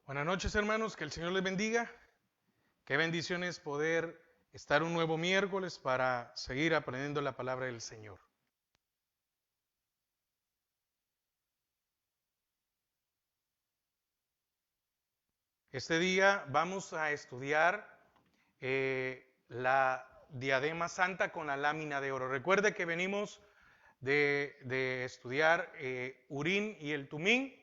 Buenas noches, hermanos, que el Señor les bendiga. Qué bendición es poder estar un nuevo miércoles para seguir aprendiendo la palabra del Señor. Este día vamos a estudiar la diadema santa con la lámina de oro. Recuerde que venimos de estudiar Urín y el Tumín,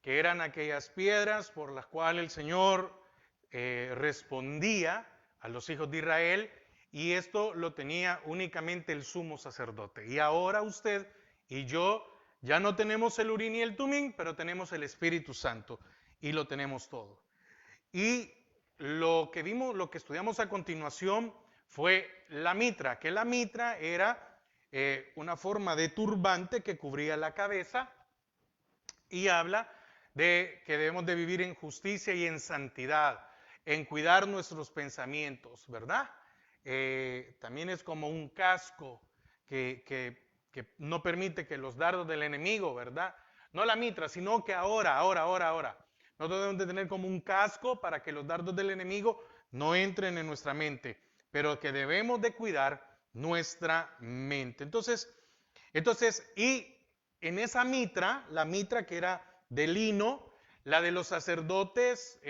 que eran aquellas piedras por las cuales el Señor respondía a los hijos de Israel, y esto lo tenía únicamente el sumo sacerdote. Y ahora usted y yo ya no tenemos el Urín y el Tumín, pero tenemos el Espíritu Santo y lo tenemos todo. Y lo que vimos, lo que estudiamos a continuación fue la mitra, que la mitra era una forma de turbante que cubría la cabeza y habla de que debemos de vivir en justicia y en santidad, en cuidar nuestros pensamientos, ¿verdad? También es como un casco que no permite que los dardos del enemigo, ¿verdad? No la mitra, sino que ahora. Nosotros debemos de tener como un casco para que los dardos del enemigo no entren en nuestra mente, pero que debemos de cuidar nuestra mente. Y en esa mitra, la mitra que era de lino, la de los sacerdotes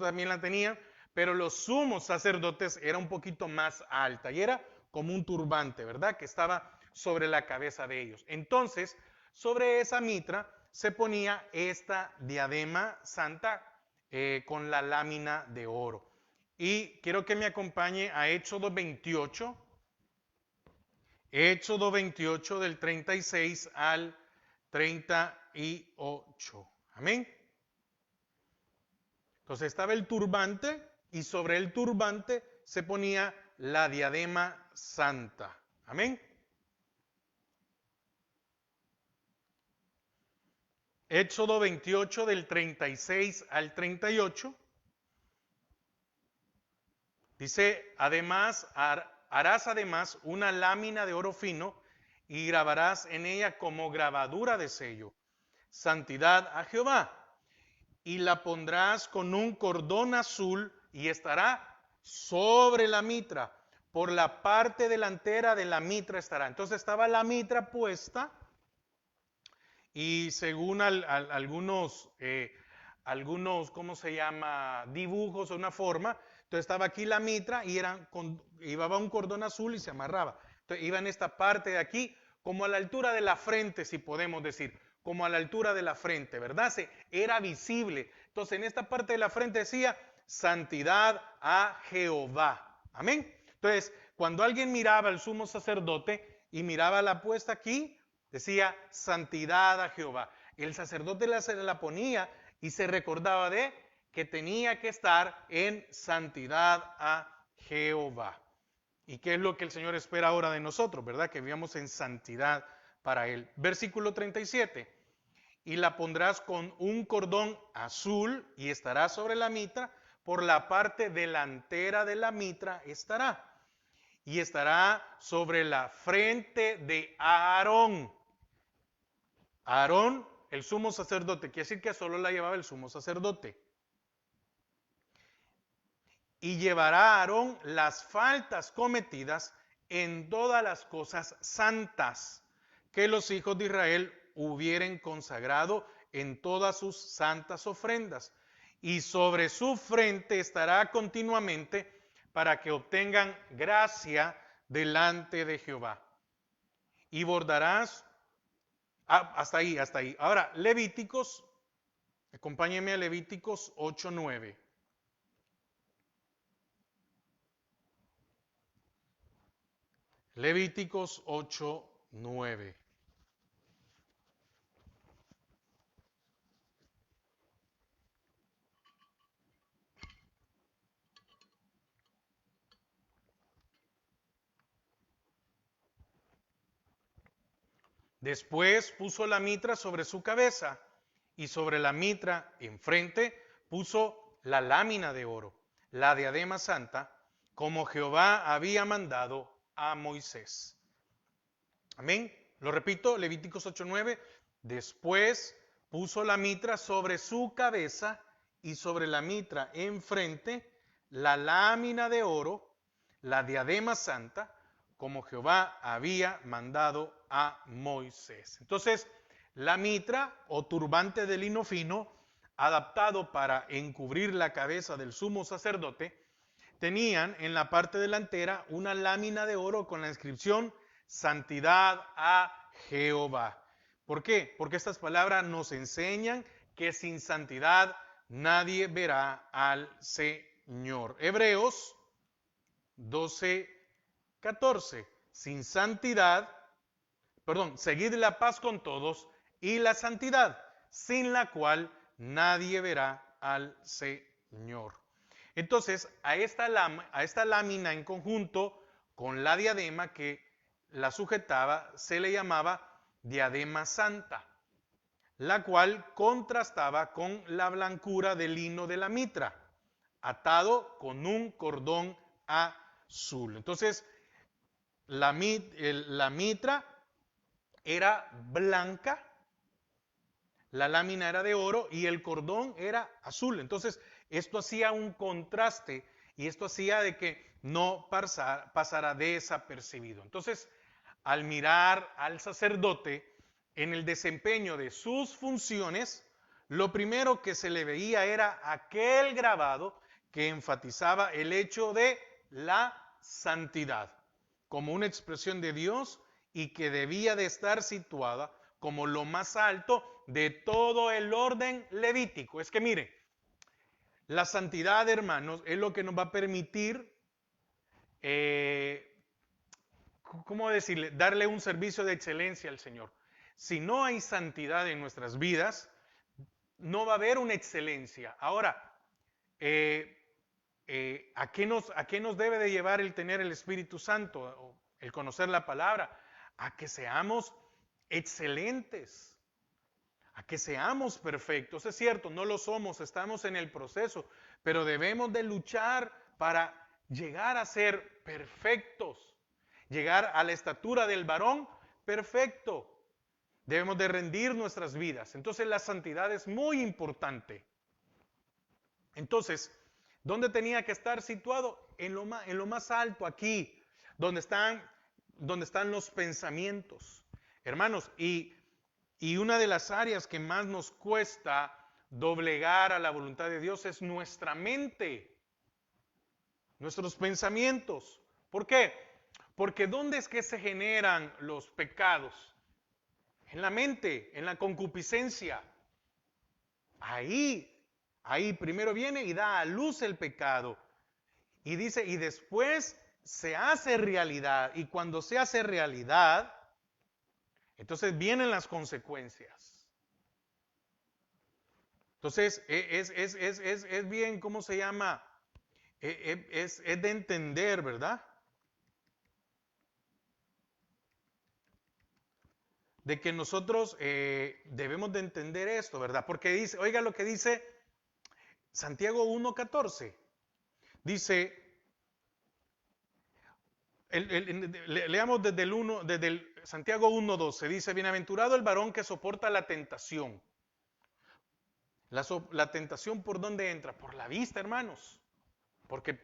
también la tenían, pero los sumos sacerdotes era un poquito más alta y era como un turbante, ¿verdad? Que estaba sobre la cabeza de ellos. Entonces, sobre esa mitra se ponía esta diadema santa con la lámina de oro. Y quiero que me acompañe a Hechos 2:28. Hechos 2:28 del 36 al 38. Amén. Entonces estaba el turbante y sobre el turbante se ponía la diadema santa. Amén. Éxodo 28 del 36 al 38. Dice, harás además una lámina de oro fino y grabarás en ella como grabadura de sello, santidad a Jehová. Y la pondrás con un cordón azul y estará sobre la mitra. Por la parte delantera de la mitra estará. Entonces estaba la mitra puesta y según algunos, ¿cómo se llama? Dibujos o una forma. Entonces estaba aquí la mitra y llevaba un cordón azul y se amarraba. Entonces iba en esta parte de aquí, como a la altura de la frente, si podemos decir, como a la altura de la frente, ¿verdad? Era visible. Entonces en esta parte de la frente decía, santidad a Jehová. Amén. Entonces, cuando alguien miraba al sumo sacerdote y miraba la puesta aquí, decía, santidad a Jehová. El sacerdote se la ponía y se recordaba de que tenía que estar en santidad a Jehová. ¿Y qué es lo que el Señor espera ahora de nosotros, verdad? Que vivamos en santidad para Él. Versículo 37. Y la pondrás con un cordón azul y estará sobre la mitra, por la parte delantera de la mitra estará. Y estará sobre la frente de Aarón. Aarón, el sumo sacerdote, quiere decir que solo la llevaba el sumo sacerdote. Y llevará a Aarón las faltas cometidas en todas las cosas santas que los hijos de Israel hubieren consagrado en todas sus santas ofrendas. Y sobre su frente estará continuamente para que obtengan gracia delante de Jehová. Y bordarás, hasta ahí. Ahora, Levíticos, acompáñenme a Levíticos 8:9. Levíticos 8:9. Después puso la mitra sobre su cabeza y sobre la mitra enfrente puso la lámina de oro, la diadema santa, como Jehová había mandado a Moisés. Amén. Lo repito, Levíticos 8:9. Después puso la mitra sobre su cabeza y sobre la mitra enfrente la lámina de oro, la diadema santa, como Jehová había mandado a Moisés. Entonces, la mitra o turbante de lino fino, adaptado para encubrir la cabeza del sumo sacerdote, tenían en la parte delantera una lámina de oro con la inscripción Santidad a Jehová. ¿Por qué? Porque estas palabras nos enseñan que sin santidad nadie verá al Señor. Hebreos 12:14. Sin santidad, seguid la paz con todos y la santidad, sin la cual nadie verá al Señor. Entonces, a esta lámina en conjunto con la diadema que la sujetaba, se le llamaba diadema santa, la cual contrastaba con la blancura del lino de la mitra, atado con un cordón azul. Entonces, la mitra era blanca, la lámina era de oro y el cordón era azul. Entonces, esto hacía un contraste y esto hacía de que no pasara desapercibido. Entonces, al mirar al sacerdote en el desempeño de sus funciones, lo primero que se le veía era aquel grabado que enfatizaba el hecho de la santidad como una expresión de Dios y que debía de estar situada como lo más alto de todo el orden levítico. Es que mire, la santidad, hermanos, es lo que nos va a permitir, ¿cómo decirle? Darle un servicio de excelencia al Señor. Si no hay santidad en nuestras vidas, no va a haber una excelencia. Ahora, ¿a qué nos debe de llevar el tener el Espíritu Santo, el conocer la palabra? A que seamos excelentes, a que seamos perfectos. Es cierto, no lo somos, estamos en el proceso, pero debemos de luchar para llegar a ser perfectos, llegar a la estatura del varón perfecto. Debemos de rendir nuestras vidas. Entonces la santidad es muy importante. Entonces, ¿dónde tenía que estar situado? En lo más alto, aquí, donde están los pensamientos. Hermanos, y una de las áreas que más nos cuesta doblegar a la voluntad de Dios es nuestra mente, nuestros pensamientos. ¿Por qué? Porque ¿dónde es que se generan los pecados? En la mente, en la concupiscencia. Ahí primero viene y da a luz el pecado. Y dice, y después se hace realidad. Y cuando se hace realidad, entonces vienen las consecuencias. Entonces, es bien, ¿cómo se llama? Es de entender, ¿verdad? De que nosotros debemos de entender esto, ¿verdad? Porque dice, oiga lo que dice Santiago 1:14. Dice, leamos desde el Santiago 1:12. Dice, bienaventurado el varón que soporta la tentación. La tentación, ¿por dónde entra? Por la vista, hermanos. Porque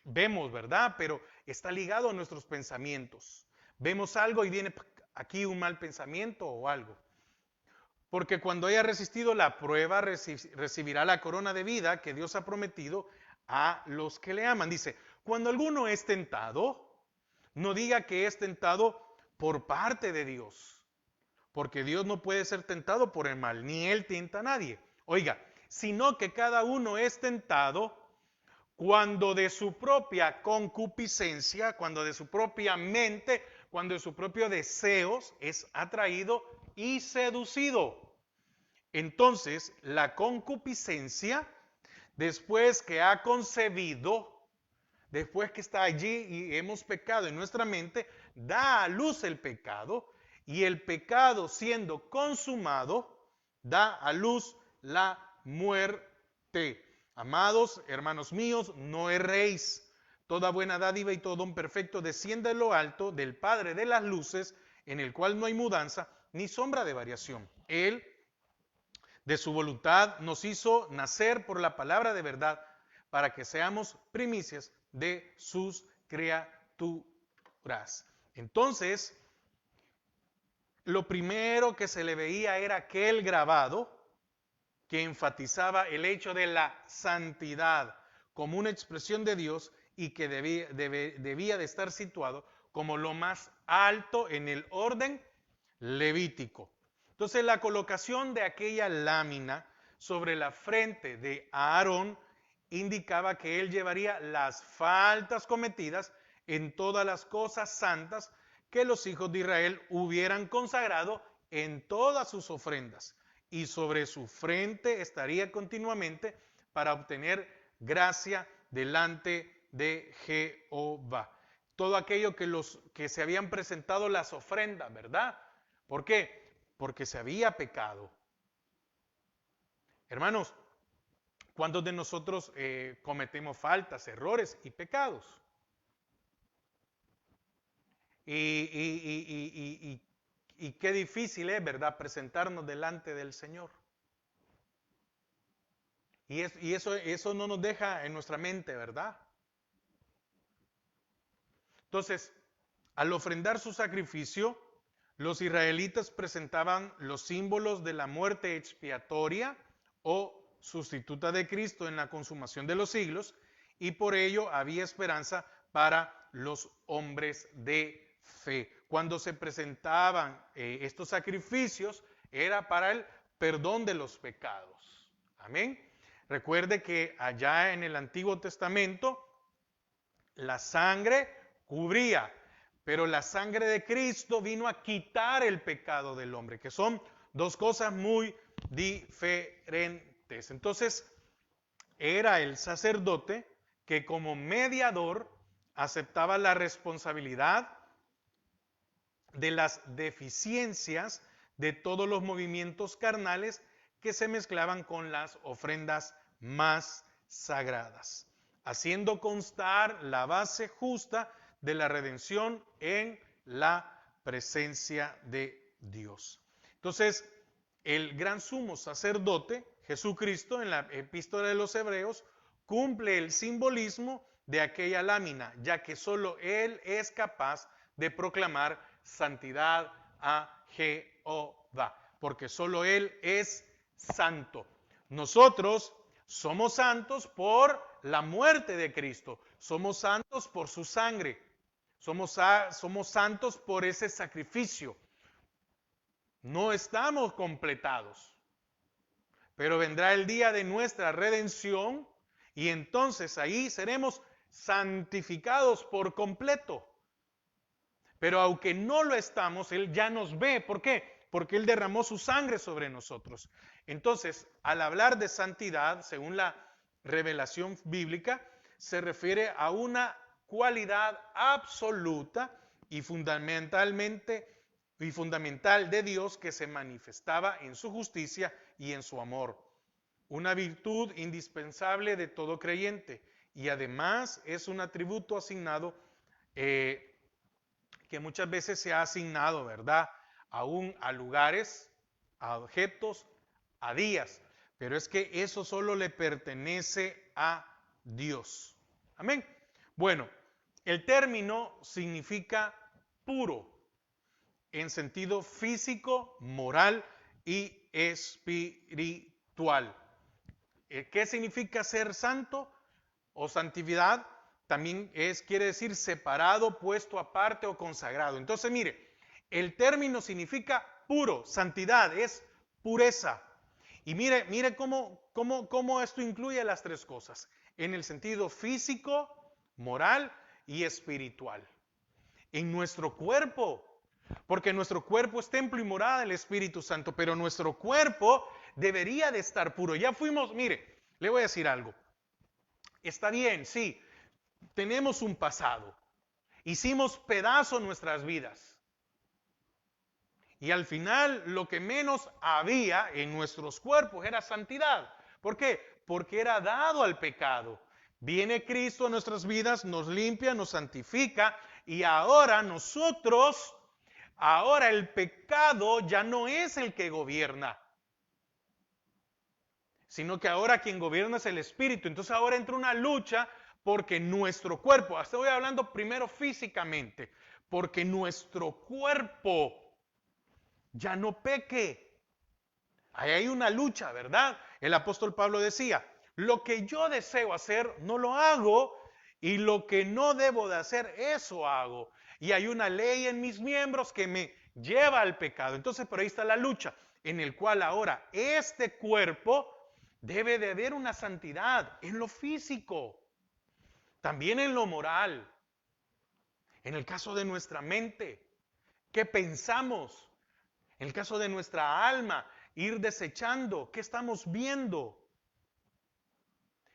vemos, ¿verdad? Pero está ligado a nuestros pensamientos. Vemos algo y viene aquí un mal pensamiento o algo. Porque cuando haya resistido la prueba, recibirá la corona de vida que Dios ha prometido a los que le aman. Dice, cuando alguno es tentado, no diga que es tentado por parte de Dios. Porque Dios no puede ser tentado por el mal, ni Él tienta a nadie. Oiga, sino que cada uno es tentado cuando de su propia concupiscencia, cuando de su propia mente, cuando de sus propios deseos es atraído y seducido. Entonces, la concupiscencia, después que ha concebido, después que está allí y hemos pecado en nuestra mente, da a luz el pecado, y el pecado siendo consumado, da a luz la muerte. Amados hermanos míos, no erréis. Toda buena dádiva y todo don perfecto desciende de lo alto del Padre de las luces, en el cual no hay mudanza ni sombra de variación. Él de su voluntad nos hizo nacer por la palabra de verdad para que seamos primicias de sus criaturas. Entonces, lo primero que se le veía era aquel grabado que enfatizaba el hecho de la santidad como una expresión de Dios y que debía de estar situado como lo más alto en el orden levítico. Entonces la colocación de aquella lámina sobre la frente de Aarón indicaba que él llevaría las faltas cometidas en todas las cosas santas que los hijos de Israel hubieran consagrado en todas sus ofrendas, y sobre su frente estaría continuamente para obtener gracia delante de Jehová. Todo aquello que se habían presentado las ofrendas, ¿verdad? ¿Por qué? Porque se había pecado. Hermanos, ¿cuántos de nosotros cometemos faltas, errores y pecados? Y qué difícil es, ¿verdad?, presentarnos delante del Señor. Y eso no nos deja en nuestra mente, ¿verdad? Entonces, al ofrendar su sacrificio, los israelitas presentaban los símbolos de la muerte expiatoria o sustituta de Cristo en la consumación de los siglos, y por ello había esperanza para los hombres de fe. Cuando se presentaban estos sacrificios, era para el perdón de los pecados. Amén. Recuerde que allá en el Antiguo Testamento la sangre cubría, pero la sangre de Cristo vino a quitar el pecado del hombre, que son dos cosas muy diferentes. Entonces, era el sacerdote que como mediador aceptaba la responsabilidad de las deficiencias de todos los movimientos carnales que se mezclaban con las ofrendas más sagradas, haciendo constar la base justa de la redención en la presencia de Dios. Entonces, el gran sumo sacerdote, Jesucristo, en la epístola de los Hebreos, cumple el simbolismo de aquella lámina, ya que solo Él es capaz de proclamar santidad a Jehová, porque solo Él es santo. Nosotros somos santos por la muerte de Cristo, somos santos por su sangre, somos santos por ese sacrificio. No estamos completados, pero vendrá el día de nuestra redención y entonces ahí seremos santificados por completo. Pero aunque no lo estamos, Él ya nos ve. ¿Por qué? Porque Él derramó su sangre sobre nosotros. Entonces, al hablar de santidad, según la revelación bíblica, se refiere a una cualidad absoluta y fundamental de Dios que se manifestaba en su justicia y en su amor. Una virtud indispensable de todo creyente y además es un atributo asignado que muchas veces se ha asignado, ¿verdad?, aún a lugares, a objetos, a días, pero es que eso solo le pertenece a Dios. Amén. Bueno, el término significa puro en sentido físico, moral y espiritual. ¿Qué significa ser santo o santidad? También quiere decir separado, puesto aparte o consagrado. Entonces, mire, el término significa puro, santidad, es pureza. Y mire cómo esto incluye las tres cosas, en el sentido físico, moral y espiritual. En nuestro cuerpo, porque nuestro cuerpo es templo y morada del Espíritu Santo, pero nuestro cuerpo debería de estar puro. Ya fuimos, mire, le voy a decir algo. Está bien, sí, tenemos un pasado. Hicimos pedazos nuestras vidas. Y al final lo que menos había en nuestros cuerpos era santidad. ¿Por qué? Porque era dado al pecado. Viene Cristo a nuestras vidas, nos limpia, nos santifica y ahora el pecado ya no es el que gobierna. sino que ahora quien gobierna es el Espíritu. Entonces ahora entra una lucha porque nuestro cuerpo, hasta estoy hablando primero físicamente, porque nuestro cuerpo ya no peque. Ahí hay una lucha, ¿verdad? El apóstol Pablo decía, lo que yo deseo hacer, no lo hago, y lo que no debo de hacer, eso hago. Y hay una ley en mis miembros que me lleva al pecado. Entonces por ahí está la lucha, en el cual ahora este cuerpo debe de haber una santidad en lo físico, también en lo moral, en el caso de nuestra mente, qué pensamos, en el caso de nuestra alma, ir desechando, qué estamos viendo.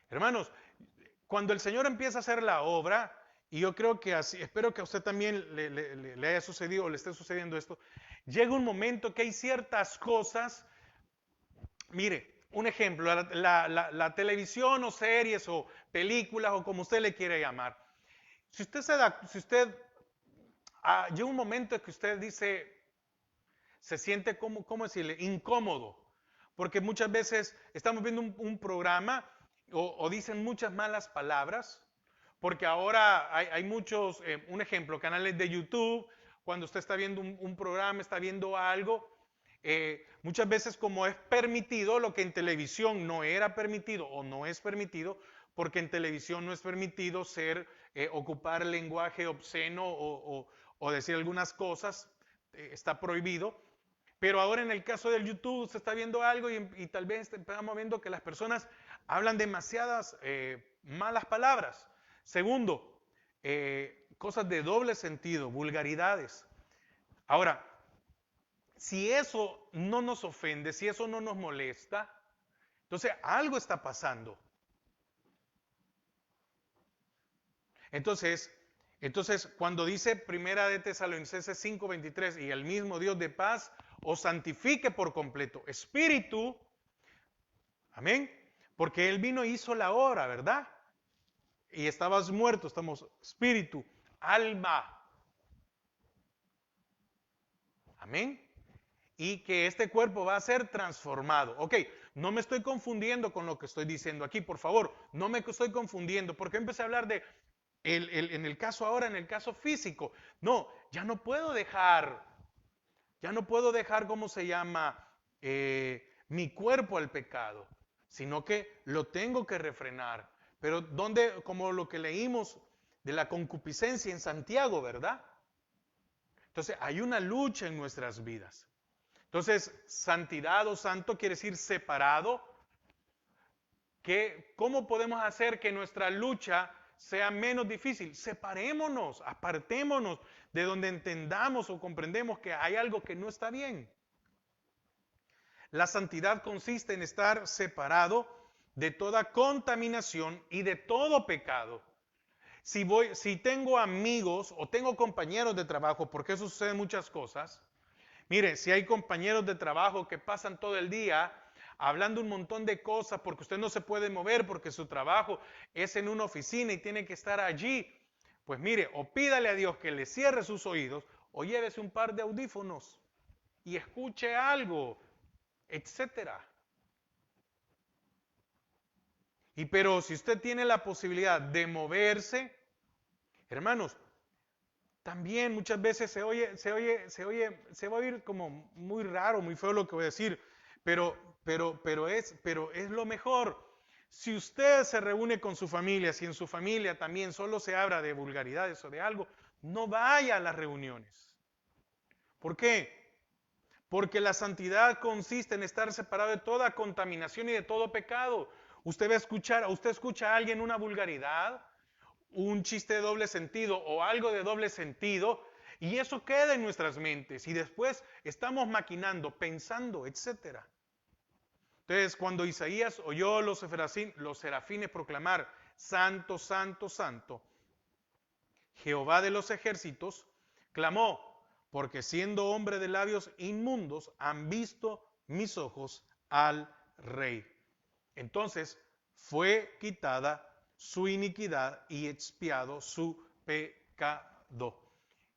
Hermanos, cuando el Señor empieza a hacer la obra, y yo creo que así, espero que a usted también le haya sucedido o le esté sucediendo esto, llega un momento que hay ciertas cosas, mire, un ejemplo, la televisión o series o películas o como usted le quiere llamar. Si usted llega un momento en que usted dice, se siente como, ¿cómo decirle? Incómodo, porque muchas veces estamos viendo un programa o dicen muchas malas palabras, porque ahora hay muchos, un ejemplo, canales de YouTube, cuando usted está viendo un programa, está viendo algo, muchas veces como es permitido, lo que en televisión no era permitido o no es permitido, porque en televisión no es permitido ocupar lenguaje obsceno o decir algunas cosas, está prohibido. Pero ahora en el caso del YouTube se está viendo algo y tal vez estamos viendo que las personas hablan demasiadas malas palabras. Segundo, cosas de doble sentido, vulgaridades. Ahora, si eso no nos ofende, si eso no nos molesta, entonces algo está pasando. Entonces, cuando dice Primera de Tesalonicenses 5:23, y el mismo Dios de paz os santifique por completo, espíritu, amén, porque Él vino e hizo la obra, ¿verdad? Y estabas muerto, estamos espíritu, alma, amén, y que este cuerpo va a ser transformado. Ok, no me estoy confundiendo con lo que estoy diciendo aquí, por favor, no me estoy confundiendo, porque empecé a hablar de en el caso ahora, en el caso físico. No, ya no puedo dejar, ¿cómo se llama? Mi cuerpo al pecado, sino que lo tengo que refrenar. Pero donde, como lo que leímos de la concupiscencia en Santiago, ¿verdad? Entonces hay una lucha en nuestras vidas. Entonces, santidad o santo quiere decir separado. ¿Cómo podemos hacer que nuestra lucha sea menos difícil? Separémonos, apartémonos de donde entendamos o comprendemos que hay algo que no está bien. La santidad consiste en estar separado de toda contaminación y de todo pecado. Si tengo amigos o tengo compañeros de trabajo, porque eso sucede en muchas cosas, mire, si hay compañeros de trabajo que pasan todo el día hablando un montón de cosas porque usted no se puede mover porque su trabajo es en una oficina y tiene que estar allí, pues mire, o pídale a Dios que le cierre sus oídos o llévese un par de audífonos y escuche algo, etcétera. Pero si usted tiene la posibilidad de moverse, hermanos, también muchas veces se va a oír como muy raro, muy feo lo que voy a decir, pero es lo mejor. Si usted se reúne con su familia, si en su familia también solo se habla de vulgaridades o de algo, no vaya a las reuniones. ¿Por qué? Porque la santidad consiste en estar separado de toda contaminación y de todo pecado. Usted escucha a alguien una vulgaridad, un chiste de doble sentido o algo de doble sentido, y eso queda en nuestras mentes y después estamos maquinando, pensando, etcétera. Entonces, cuando Isaías oyó los serafines proclamar, Santo, Santo, Santo, Jehová de los ejércitos, clamó, porque siendo hombre de labios inmundos, han visto mis ojos al Rey. Entonces fue quitada su iniquidad y expiado su pecado.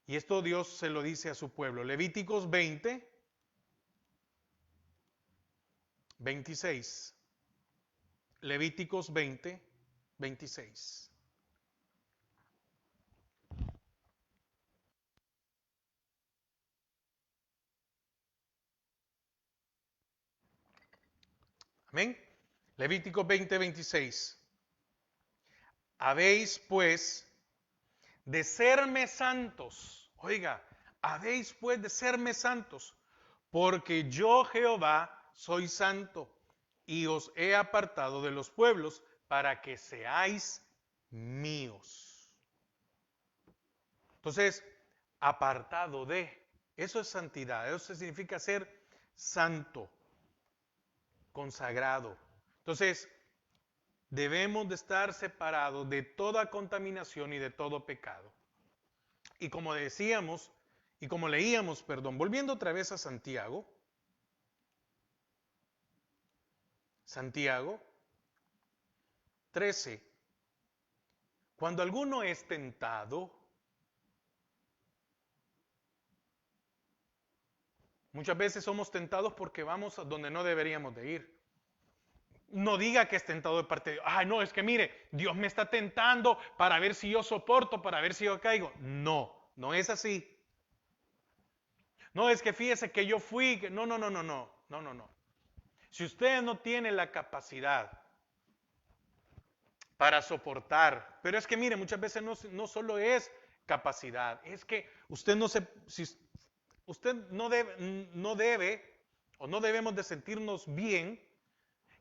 Y esto Dios se lo dice a su pueblo. Levíticos 20, 26. Levíticos 20, 26. Amén. Levíticos 20, 26. Habéis pues de serme santos. Oiga, habéis pues de serme santos, porque yo Jehová soy santo y os he apartado de los pueblos para que seáis míos. Entonces, apartado de, eso es santidad, eso significa ser santo, consagrado. Entonces, debemos de estar separados de toda contaminación y de todo pecado. Y como decíamos, y como leíamos, perdón, volviendo otra vez a Santiago, Santiago 13, cuando alguno es tentado, muchas veces somos tentados porque vamos a donde no deberíamos de ir. No diga que es tentado de parte de Dios. Ay, no, es que mire, Dios me está tentando para ver si yo soporto, para ver si yo caigo. No, no es así. No, es que fíjese que yo fui, que no, no, no, no, no, no, no, no. Si usted no tiene la capacidad para soportar, pero es que mire, muchas veces no solo es capacidad, es que usted no se, si usted no debe o no debemos de sentirnos bien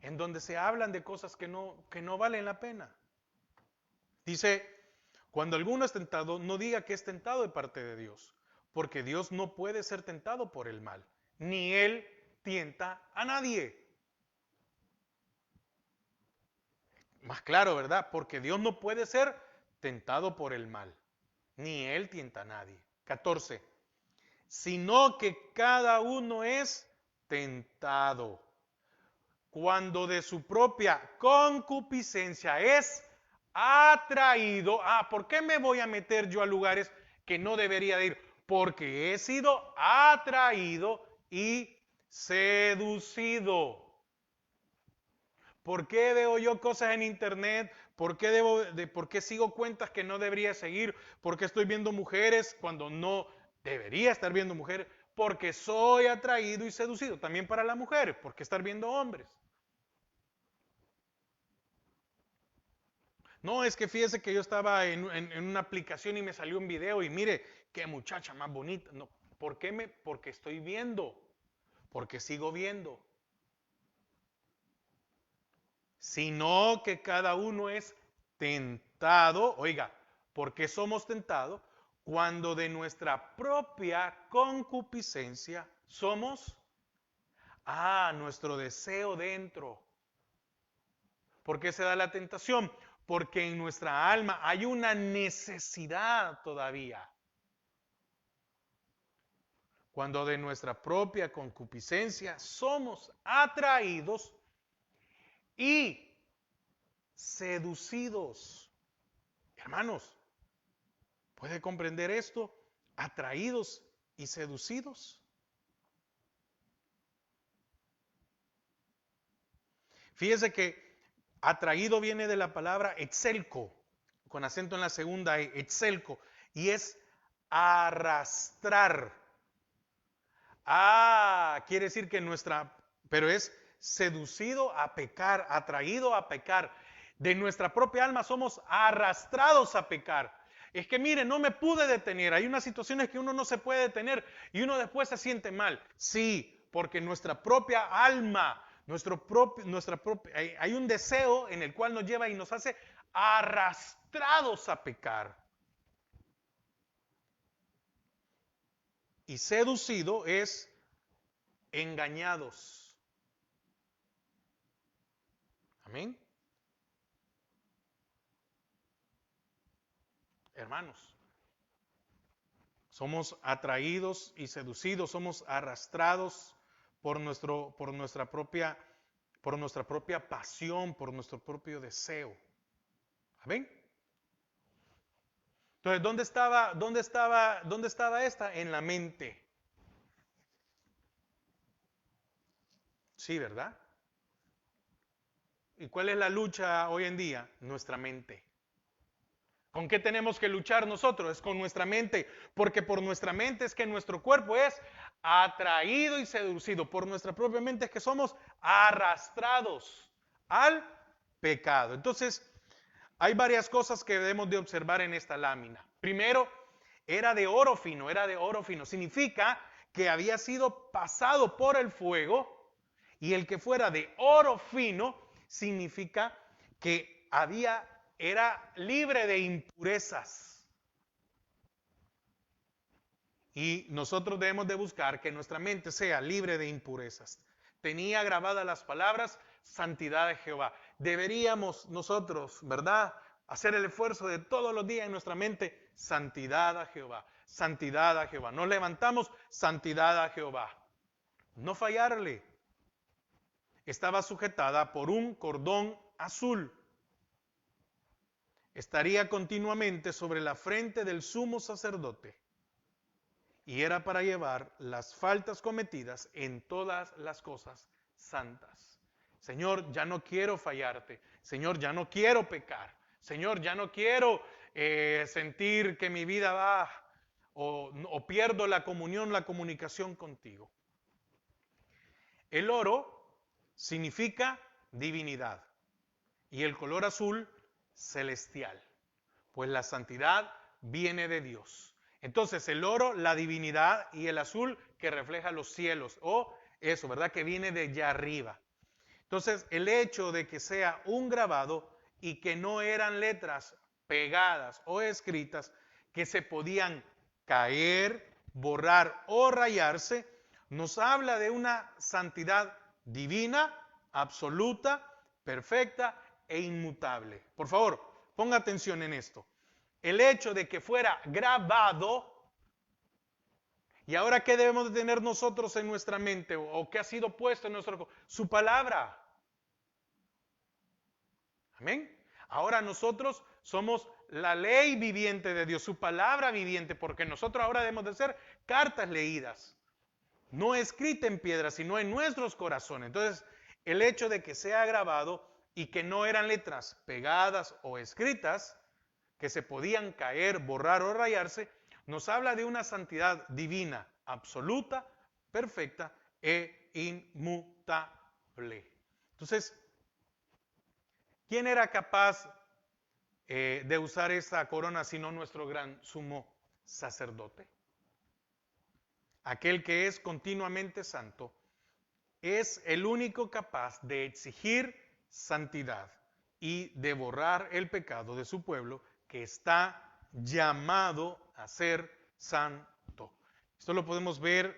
en donde se hablan de cosas que no valen la pena. Dice, cuando alguno es tentado, no diga que es tentado de parte de Dios, porque Dios no puede ser tentado por el mal, ni Él tienta a nadie. Más claro, ¿verdad? Porque Dios no puede ser tentado por el mal, ni Él tienta a nadie. 14. Sino que cada uno es tentado cuando de su propia concupiscencia es atraído. ¿Por qué me voy a meter yo a lugares que no debería de ir? Porque he sido atraído y seducido. ¿Por qué veo yo cosas en internet? ¿Por qué sigo cuentas que no debería seguir? ¿Por qué estoy viendo mujeres cuando no debería estar viendo mujeres? Porque soy atraído y seducido. También para las mujeres, ¿por qué estar viendo hombres? No, es que fíjese que yo estaba en una aplicación y me salió un video y mire, qué muchacha más bonita. No, porque estoy viendo, porque sigo viendo. Sino que cada uno es tentado, oiga, ¿por qué somos tentados? Cuando de nuestra propia concupiscencia somos, nuestro deseo dentro. ¿Por qué se da la tentación? Porque en nuestra alma hay una necesidad todavía. Cuando de nuestra propia concupiscencia somos atraídos y seducidos. Hermanos, ¿puede comprender esto? Atraídos y seducidos. Fíjese que atraído viene de la palabra excelco, con acento en la segunda E, excelco, y es arrastrar. Quiere decir que pero es seducido a pecar, atraído a pecar. De nuestra propia alma somos arrastrados a pecar. Es que mire, no me pude detener. Hay unas situaciones que uno no se puede detener y uno después se siente mal. Sí, porque nuestra propia alma, hay un deseo en el cual nos lleva y nos hace arrastrados a pecar. Y seducido es engañados. Amén. Hermanos, somos atraídos y seducidos, somos arrastrados por nuestra propia pasión, por nuestro propio deseo. Amén. Entonces, dónde estaba esta? En la mente. Sí, ¿verdad? ¿Y cuál es la lucha hoy en día? Nuestra mente. ¿Con qué tenemos que luchar nosotros? Es con nuestra mente, porque por nuestra mente es que nuestro cuerpo es atraído y seducido. Por nuestra propia mente es que somos arrastrados al pecado. Entonces, hay varias cosas que debemos de observar en esta lámina. Primero, era de oro fino, era de oro fino. Significa que había sido pasado por el fuego, y el que fuera de oro fino significa que era libre de impurezas. Y nosotros debemos de buscar que nuestra mente sea libre de impurezas. Tenía grabadas las palabras, santidad de Jehová. Deberíamos nosotros, ¿verdad?, hacer el esfuerzo de todos los días en nuestra mente, santidad a Jehová, santidad a Jehová. Nos levantamos, santidad a Jehová. No fallarle. Estaba sujetada por un cordón azul. Estaría continuamente sobre la frente del sumo sacerdote. Y era para llevar las faltas cometidas en todas las cosas santas. Señor, ya no quiero fallarte. Señor, ya no quiero pecar. Señor, ya no quiero sentir que mi vida va o pierdo la comunión, la comunicación contigo. El oro significa divinidad y el color azul celestial, pues la santidad viene de Dios. Entonces el oro, la divinidad, y el azul que refleja los cielos, o eso, ¿verdad?, que viene de allá arriba. Entonces el hecho de que sea un grabado y que no eran letras pegadas o escritas que se podían caer, borrar o rayarse, nos habla de una santidad divina, absoluta, perfecta e inmutable. Por favor, ponga atención en esto. El hecho de que fuera grabado, y ahora ¿qué debemos de tener nosotros en nuestra mente? ¿O qué ha sido puesto en nuestro... Su palabra. Amén. Ahora nosotros somos la ley viviente de Dios, su palabra viviente, porque nosotros ahora debemos de ser cartas leídas, no escrita en piedra, sino en nuestros corazones. Entonces, el hecho de que sea grabado y que no eran letras pegadas o escritas, que se podían caer, borrar o rayarse, nos habla de una santidad divina, absoluta, perfecta e inmutable. Entonces, ¿quién era capaz de usar esta corona sino nuestro gran sumo sacerdote? Aquel que es continuamente santo, es el único capaz de exigir santidad y de borrar el pecado de su pueblo que está llamado a ser santo. Esto lo podemos ver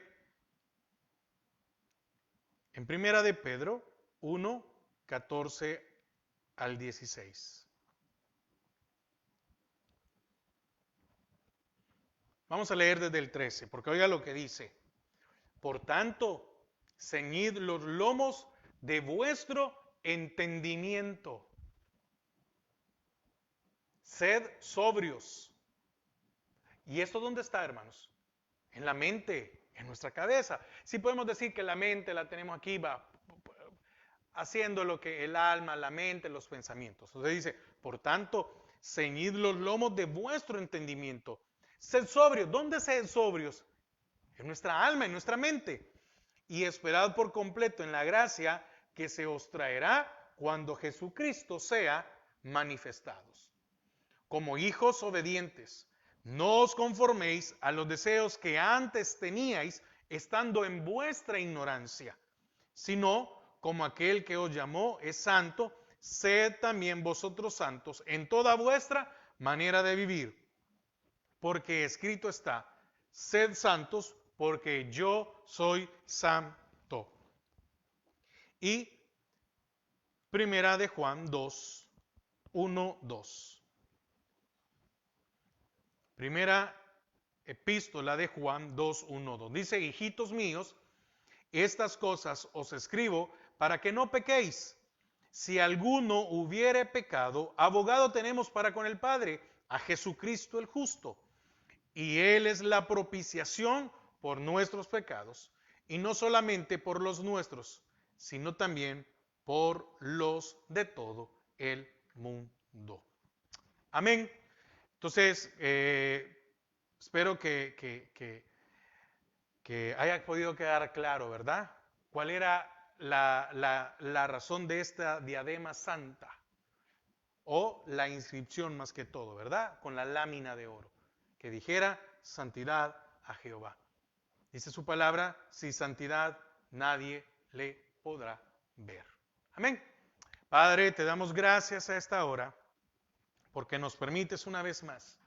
en Primera de Pedro 1, 14 al 16. Vamos a leer desde el 13, porque oiga lo que dice. Por tanto, ceñid los lomos de vuestro entendimiento. Sed sobrios. ¿Y esto dónde está, hermanos? En la mente, en nuestra cabeza. Sí podemos decir que la mente la tenemos aquí, va haciendo lo que el alma, la mente, los pensamientos. Entonces dice, por tanto, ceñid los lomos de vuestro entendimiento. Sed sobrios. ¿Dónde sed sobrios? En nuestra alma, en nuestra mente. Y esperad por completo en la gracia que se os traerá cuando Jesucristo sea manifestados. Como hijos obedientes, no os conforméis a los deseos que antes teníais estando en vuestra ignorancia, sino como aquel que os llamó es santo, sed también vosotros santos en toda vuestra manera de vivir. Porque escrito está, sed santos porque yo soy santo. Y Primera de Juan 2, 1, 2. Primera epístola de Juan 2, 1, 2. Dice, hijitos míos, estas cosas os escribo para que no pequéis. Si alguno hubiere pecado, abogado tenemos para con el Padre, a Jesucristo el justo. Y Él es la propiciación por nuestros pecados, y no solamente por los nuestros, sino también por los de todo el mundo. Amén. Entonces, espero que haya podido quedar claro, ¿verdad? ¿Cuál era la razón de esta diadema santa? O la inscripción más que todo, ¿verdad? Con la lámina de oro, que dijera santidad a Jehová. Dice su palabra, sin santidad nadie le podrá ver. Amén. Padre, te damos gracias a esta hora porque nos permites una vez más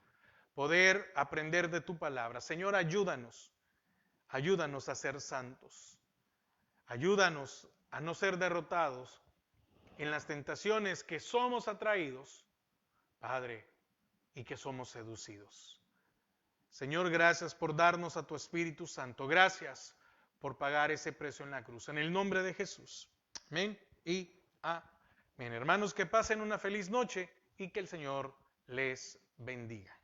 poder aprender de tu palabra. Señor, ayúdanos a ser santos. Ayúdanos a no ser derrotados en las tentaciones que somos atraídos, Padre, y que somos seducidos. Señor, gracias por darnos a tu Espíritu Santo. Gracias por pagar ese precio en la cruz. En el nombre de Jesús. Amén y amén. Hermanos, que pasen una feliz noche y que el Señor les bendiga.